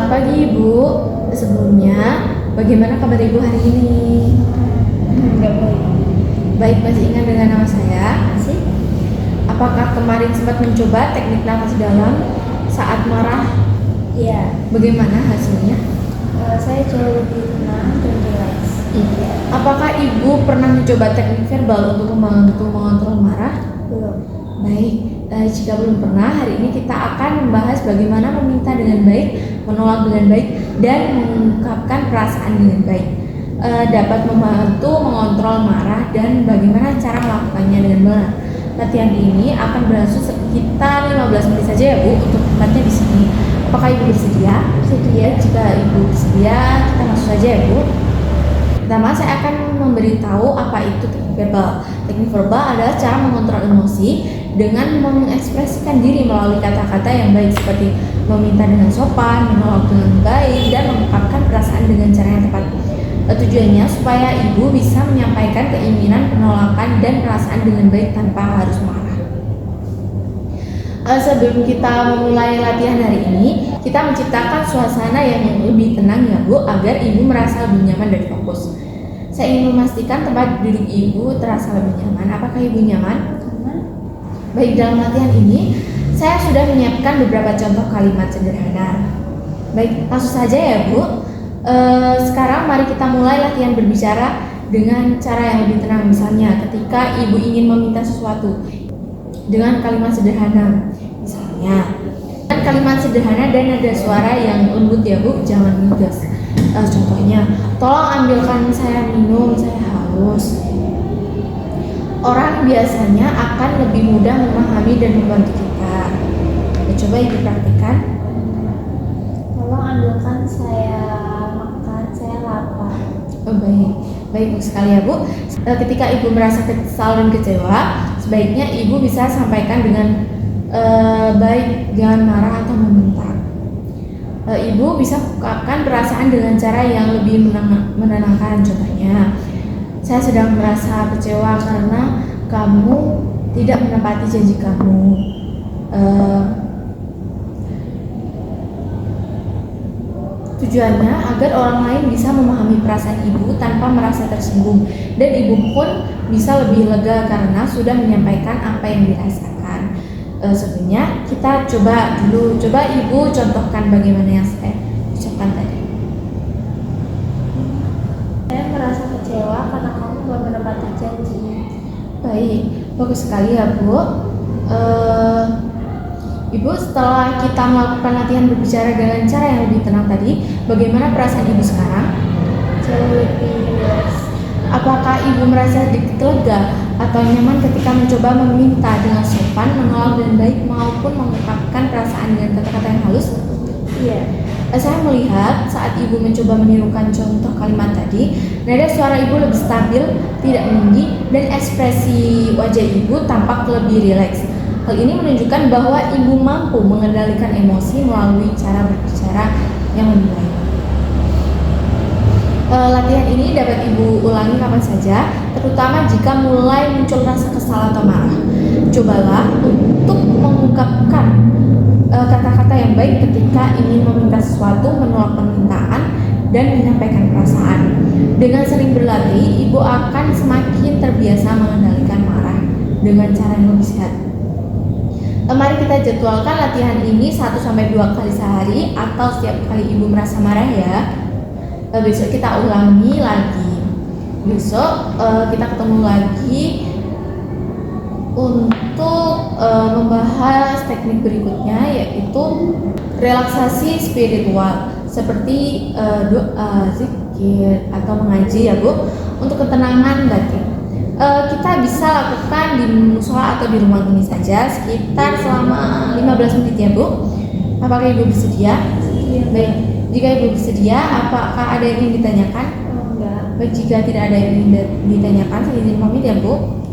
Selamat pagi Ibu. Sebelumnya, bagaimana kabar Ibu hari ini? Enggak baik. Baik, masih ingat dengan nama saya? Masih? Apakah kemarin sempat mencoba teknik nafas dalam saat marah? Iya. Bagaimana hasilnya? Saya jauh lebih tenang dan rileks. Iya. Apakah Ibu pernah mencoba teknik verbal untuk membantu mengontrol marah? Belum. Baik, jika belum pernah, hari ini kita akan membahas bagaimana meminta dengan baik, menolak dengan baik, dan mengungkapkan perasaan dengan baik. Dapat membantu mengontrol marah dan bagaimana cara melakukannya dengan benar. Latihan ini akan berlangsung sekitar 15 menit saja ya Bu, untuk tempatnya di sini. Apakah Ibu bersedia? Bersedia. Jika Ibu bersedia, kita langsung saja ya Bu. Pertama, saya akan memberitahu apa itu teknik verbal. Teknik verbal adalah cara mengontrol emosi dengan mengekspresikan diri melalui kata-kata yang baik seperti meminta dengan sopan, menolak dengan baik, dan mengungkapkan perasaan dengan cara yang tepat. Tujuannya supaya Ibu bisa menyampaikan keinginan, penolakan, dan perasaan dengan baik tanpa harus marah. Sebelum kita memulai latihan hari ini, kita menciptakan suasana yang lebih tenang ya Bu, agar Ibu merasa lebih nyaman dan fokus. Saya ingin memastikan tempat duduk Ibu terasa lebih nyaman. Apakah Ibu nyaman? Aman. Baik, dalam latihan ini saya sudah menyiapkan beberapa contoh kalimat sederhana. Baik, langsung saja ya Bu. Sekarang mari kita mulai latihan berbicara dengan cara yang lebih tenang. Misalnya ketika Ibu ingin meminta sesuatu dengan kalimat sederhana, misalnya dengan kalimat sederhana dan nada suara yang lembut ya Bu, jangan ngegas. Contohnya, tolong ambilkan saya minum, saya haus. Orang biasanya akan lebih mudah memahami dan membantu kita. Coba Ibu praktekkan. Tolong ambilkan saya makan, saya lapar. Baik sekali ya Bu. Ketika Ibu merasa kesal dan kecewa, sebaiknya Ibu bisa sampaikan dengan baik, jangan marah atau membentak. Ibu bisa ungkapkan perasaan dengan cara yang lebih menenangkan. Contohnya, saya sedang merasa kecewa karena kamu tidak menepati janji kamu. Tujuannya agar orang lain bisa memahami perasaan Ibu tanpa merasa tersinggung, dan Ibu pun bisa lebih lega karena sudah menyampaikan apa yang dirasakan. Sebelumnya kita coba Ibu contohkan bagaimana yang saya ucapkan tadi. Saya merasa kecewa karena kamu gak menepati janji. Baik, bagus sekali ya Bu. Ibu, setelah kita melakukan latihan berbicara dengan cara yang lebih tenang tadi, bagaimana perasaan Ibu sekarang? Jauh lebih rileks. Apakah Ibu merasa sedikit lega atau nyaman ketika mencoba meminta dengan sopan, menolak dengan baik, maupun mengungkapkan perasaan dengan kata-kata yang halus? Iya. Saya melihat saat Ibu mencoba menirukan contoh kalimat tadi, nada suara Ibu lebih stabil, tidak meninggi, dan ekspresi wajah Ibu tampak lebih rileks. Hal ini menunjukkan bahwa Ibu mampu mengendalikan emosi melalui cara berbicara yang lebih baik. Latihan ini dapat Ibu ulangi kapan saja, terutama jika mulai muncul rasa kesal atau marah. Cobalah untuk mengungkapkan kata-kata yang baik ketika ingin meminta sesuatu, menolak permintaan, dan menyampaikan perasaan. Dengan sering berlatih, Ibu akan semakin terbiasa mengendalikan marah dengan cara yang lebih sehat. Mari kita jadwalkan latihan ini 1-2 kali sehari atau setiap kali Ibu merasa marah ya. Besok kita ulangi lagi. Besok kita ketemu lagi untuk membahas teknik berikutnya, yaitu relaksasi spiritual seperti doa, zikir, atau mengaji ya Bu, untuk ketenangan batin. Kita bisa lakukan di musola atau di rumah ini saja sekitar selama 15 menit ya Bu. Apakah Ibu bersedia? Iya. Baik, jika Ibu bersedia, apakah ada yang ingin ditanyakan? Enggak. Baik, jika tidak ada yang ingin ditanyakan, saya izin pamit ya Bu.